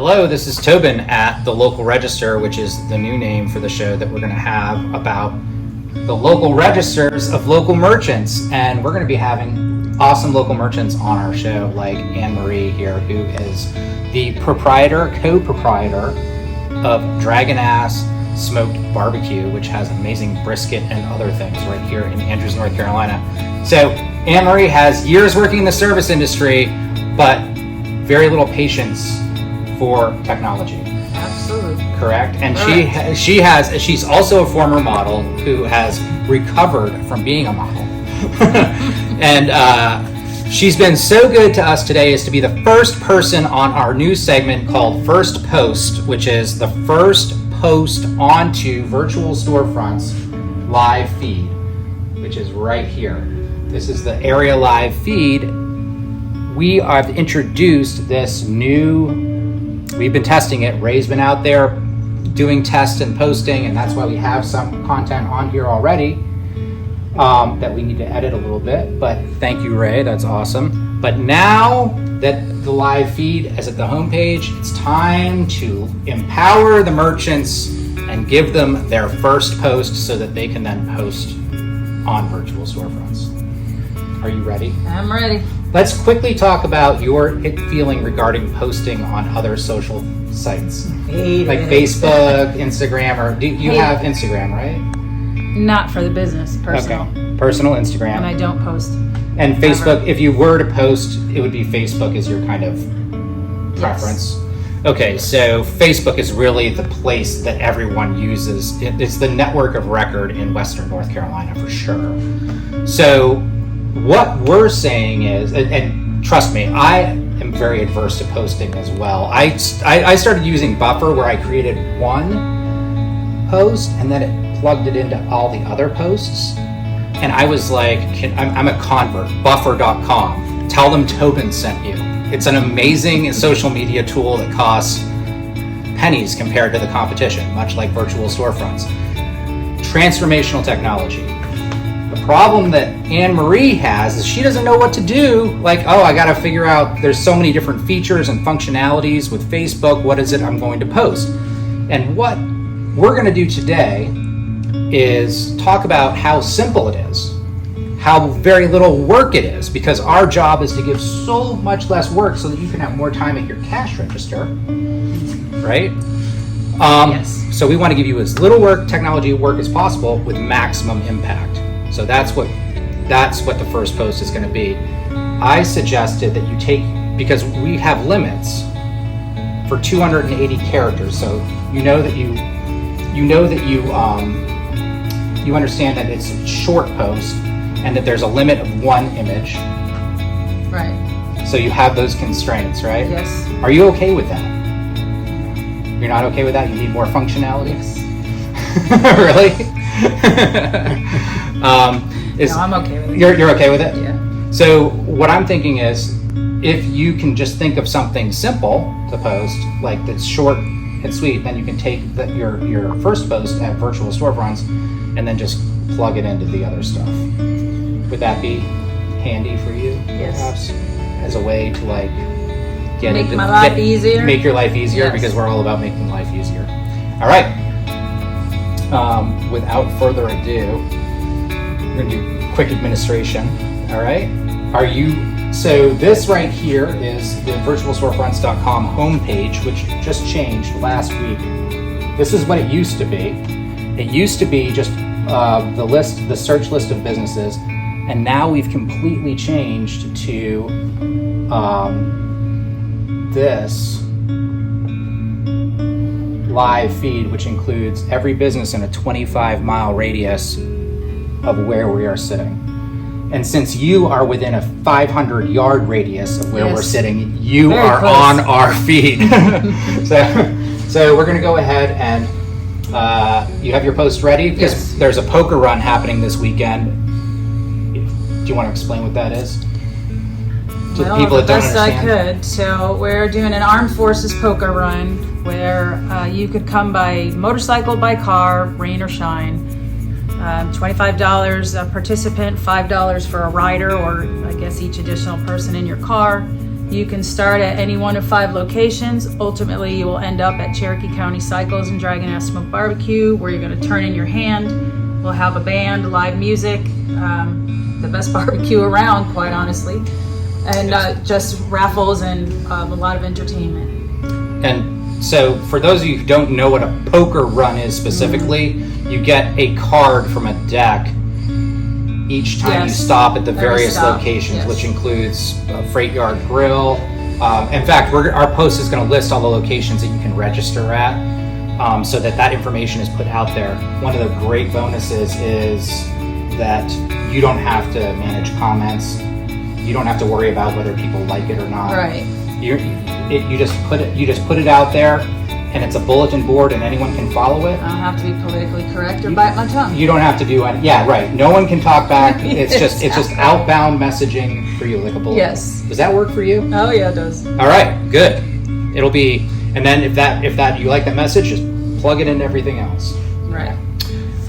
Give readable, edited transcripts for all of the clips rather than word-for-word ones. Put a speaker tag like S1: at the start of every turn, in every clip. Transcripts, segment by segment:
S1: Hello, this is Tobin at the Local Register, which is the new name for the show that we're going to have about the local registers of local merchants. And we're going to be having awesome local merchants on our show, like AnneMarie here, who is the co-proprietor of Dragonette Smoked Barbecue, which has amazing brisket and other things right here in Andrews, North Carolina. So AnneMarie has years working in the service industry, but very little patience for technology.
S2: Absolutely.
S1: Correct? And she's also a former model who has recovered from being a model. And she's been so good to us today as to be the first person on our new segment called First Post, which is the first post onto Virtual Storefront's live feed, which is right here. This is the area live feed. We have introduced this we've been testing it. Ray's been out there doing tests and posting, and that's why we have some content on here already that we need to edit a little bit. But thank you, Ray. That's awesome. But now that the live feed is at the homepage, it's time to empower the merchants and give them their first post so that they can then post on Virtual Storefronts. Are you ready?
S2: I'm ready.
S1: Let's quickly talk about your feeling regarding posting on other social sites, like Facebook, Instagram, or you have Instagram, right?
S2: Not for the business, personal.
S1: Okay, personal Instagram.
S2: And I don't post.
S1: And Facebook, if you were to post, it would be Facebook as your kind of preference.
S2: Yes.
S1: Okay, so Facebook is really the place that everyone uses. It's the network of record in Western North Carolina for sure. So what we're saying is, and trust me, I am very adverse to posting as well. I started using Buffer, where I created one post and then it plugged it into all the other posts. And I was like, I'm a convert, buffer.com. Tell them Tobin sent you. It's an amazing social media tool that costs pennies compared to the competition, much like Virtual Storefronts. Transformational technology. The problem that AnneMarie has is she doesn't know what to do. Like, I got to figure out, there's so many different features and functionalities with Facebook. What is it I'm going to post? And what we're going to do today is talk about how simple it is, how very little work it is, because our job is to give so much less work so that you can have more time at your cash register, right?
S2: Yes.
S1: So we want to give you as little technology work as possible with maximum impact. So that's what the first post is going to be. I suggested that you take, because we have limits for 280 characters. So you understand that it's a short post and that there's a limit of one image.
S2: Right.
S1: So you have those constraints, right?
S2: Yes.
S1: Are you okay with that? You're not okay with that? You need more functionality?
S2: Yes.
S1: Really?
S2: No, I'm okay with it.
S1: You're okay with it?
S2: Yeah.
S1: So what I'm thinking is, if you can just think of something simple to post, like that's short and sweet, then you can take your first post at Virtual Storefronts and then just plug it into the other stuff. Would that be handy for you?
S2: Yes.
S1: Perhaps as a way to
S2: Make my life easier.
S1: Make your life easier,
S2: Yes.
S1: because we're all about making life easier. All right. Without further ado, we're going to do quick administration. All right. So this right here is the virtualstorefronts.com homepage, which just changed last week. This is what it used to be. It used to be just the search list of businesses, and now we've completely changed to this live feed, which includes every business in a 25-mile radius of where we are sitting. And since you are within a 500-yard radius of where we're sitting, you
S2: Very
S1: are
S2: close.
S1: on our feed. So we're going to go ahead and you have your post ready? Because
S2: Yes.
S1: there's a poker run happening this weekend. Do you want to explain what that is? To the people that don't
S2: best
S1: understand.
S2: I could. So we're doing an armed forces poker run where you could come by motorcycle, by car, rain or shine. $25 a participant, $5 for a rider, or I guess each additional person in your car. You can start at any one of 5 locations. Ultimately, you will end up at Cherokee County Cycles and Dragonette Smoke Barbecue, where you're going to turn in your hand. We'll have a band, live music, the best barbecue around, quite honestly, and just raffles and a lot of entertainment.
S1: And so, for those of you who don't know what a poker run is specifically, you get a card from a deck each time you stop at the various locations, which includes Freight Yard Grill. In fact, our post is going to list all the locations that you can register at, so that information is put out there. One of the great bonuses is that you don't have to manage comments. You don't have to worry about whether people like it or not.
S2: Right.
S1: You just put it out there, and it's a bulletin board, and anyone can follow it.
S2: I don't have to be politically correct or bite my tongue.
S1: You don't have to do it. Yeah, right. No one can talk back. It's just outbound messaging for you, like a bulletin.
S2: Yes.
S1: Does that work for you?
S2: Oh yeah, it does.
S1: All right, good. It'll be, and then if that you like that message, just plug it into everything else.
S2: Right.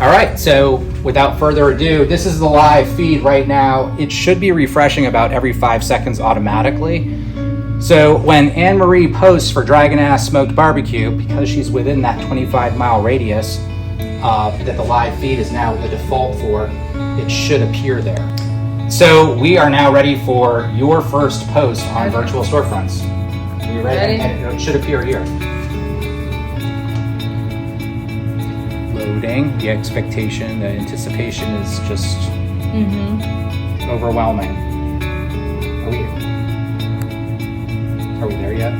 S1: All right. So without further ado, this is the live feed right now. It should be refreshing about every 5 seconds automatically. So when AnneMarie posts for Dragonette Smoked Barbecue, because she's within that 25-mile radius that the live feed is now the default for, it should appear there. So we are now ready for your first post on Virtual Storefronts. Are you ready? And it should appear here. Loading. The expectation, the anticipation is just overwhelming. Are we there yet?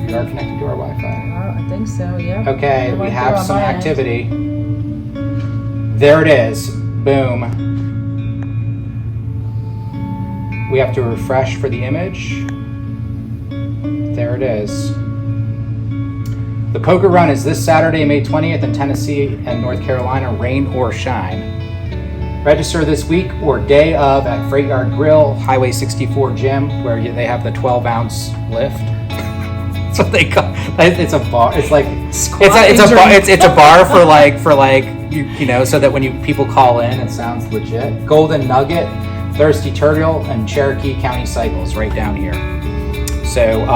S1: We are connected to our Wi-Fi.
S2: I think so, yeah.
S1: Okay, we have some activity. There it is. Boom. We have to refresh for the image. There it is. The poker run is this Saturday, May 20th in Tennessee and North Carolina, rain or shine. Register this week or day of at Freight Yard Grill, Highway 64 Gym, where they have the 12-ounce lift. That's what they call it. It's a bar. It's like it's a bar for you know, so that when people call in, it sounds legit. Golden Nugget, Thirsty Turtle, and Cherokee County Cycles right down here. So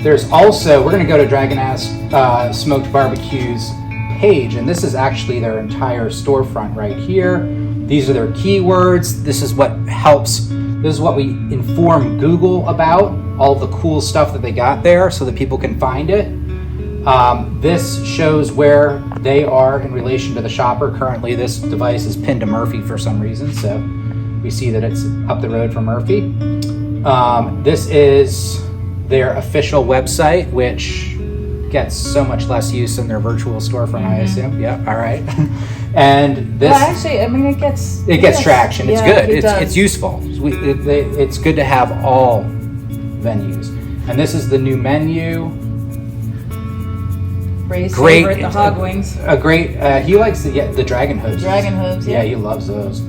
S1: there's also, we're going to go to Dragonette Smoked Barbecue's page, and this is actually their entire storefront right here. These are their keywords. This is what we inform Google about, all the cool stuff that they got there so that people can find it. This shows where they are in relation to the shopper. Currently this device is pinned to Murphy for some reason, so we see that it's up the road from Murphy. This is their official website, which gets so much less use than their virtual storefront, I assume. Yeah, all right. And this... Well,
S2: actually, I mean, it gets
S1: traction. It's good. It's useful. It's good to have all venues. And this is the new menu.
S2: Ray's favorite, the hog wings.
S1: He likes the dragon hooves.
S2: Dragon hooves, yeah.
S1: Yeah, he loves those.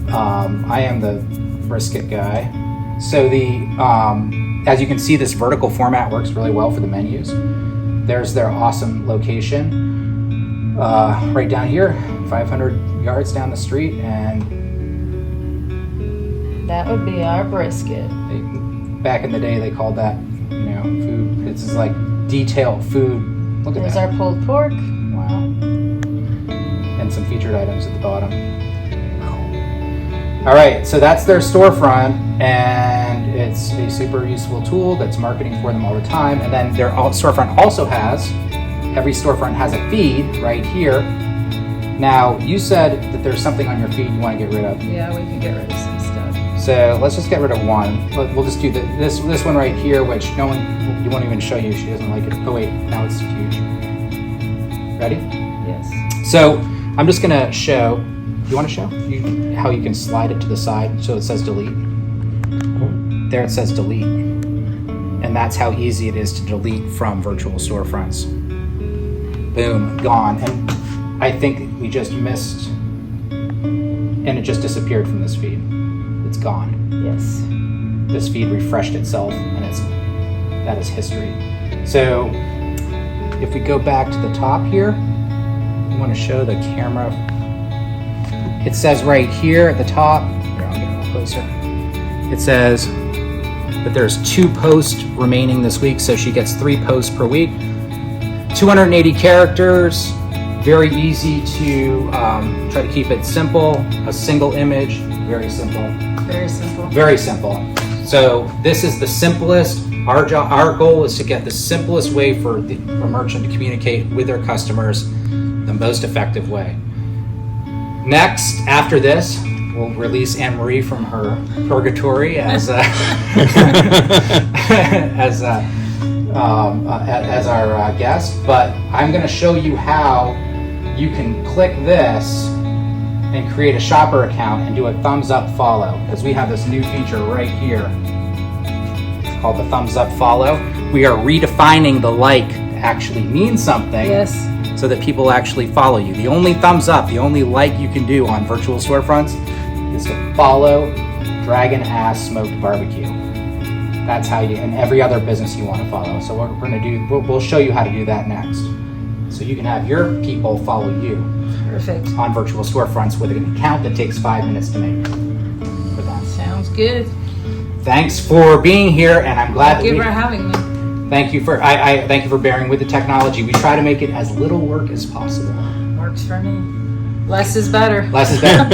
S1: I am the brisket guy. So as you can see, this vertical format works really well for the menus. There's their awesome location right down here, 500 yards down the street, and
S2: that would be our brisket.
S1: Back in the day, they called that, food. It's like detailed food. Look at that.
S2: There's our pulled pork.
S1: Wow. And some featured items at the bottom. All right, so that's their storefront, and it's a super useful tool that's marketing for them all the time. And then their storefront also every storefront has a feed right here. Now, you said that there's something on your feed you want to get rid of.
S2: Yeah, we can get rid of some stuff.
S1: So let's just get rid of one. We'll just do this one right here, which you won't even show you. She doesn't like it. Oh wait, now it's huge. Ready?
S2: Yes.
S1: So I'm just gonna show. You want to show how you can slide it to the side so it says delete? There it says delete. And that's how easy it is to delete from virtual storefronts. Boom, gone. And I think we just missed, and it just disappeared from this feed. It's gone.
S2: Yes.
S1: This feed refreshed itself, and that is history. So if we go back to the top here, we want to show the camera. It says right here at the top, here, I'll get a little closer. It says but there's 2 posts remaining this week, so she gets 3 posts per week. 280 characters, very easy to try to keep it simple. A single image, very simple.
S2: Very simple.
S1: Very simple. So this is the simplest. Our goal is to get the simplest way for a merchant to communicate with their customers the most effective way. Next, after this, we'll release AnneMarie from her purgatory as our guest. But I'm going to show you how you can click this and create a shopper account and do a thumbs up follow, because we have this new feature right here called the thumbs up follow. We are redefining the like to actually mean something.
S2: Yes.
S1: So that people actually follow you. The only thumbs up, the only like you can do on virtual storefronts is to follow Dragon Ass Smoked Barbecue. That's how you, and every other business you want to follow. So what we're going to do, we'll show you how to do that next. So you can have your people follow you.
S2: Perfect.
S1: On virtual storefronts with an account that takes 5 minutes to make for them.
S2: Sounds good.
S1: Thanks for being here, and I'm glad
S2: Thank you for having me.
S1: Thank you for I thank you for bearing with the technology. We try to make it as little work as possible.
S2: Works for me. Less is better.
S1: Less is better.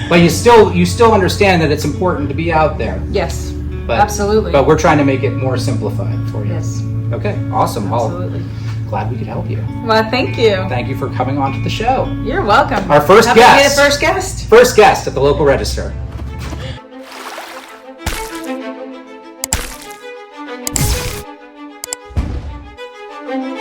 S1: But you still understand that it's important to be out there.
S2: Yes.
S1: But,
S2: absolutely.
S1: But we're trying to make it more simplified for you.
S2: Yes.
S1: Okay. Awesome.
S2: Absolutely.
S1: Well, glad we could help you.
S2: Well, thank you.
S1: Thank you for coming on to the show.
S2: You're welcome.
S1: Our first
S2: Happy to be
S1: guest.
S2: the first guest.
S1: First guest at the local register.
S3: Thank you.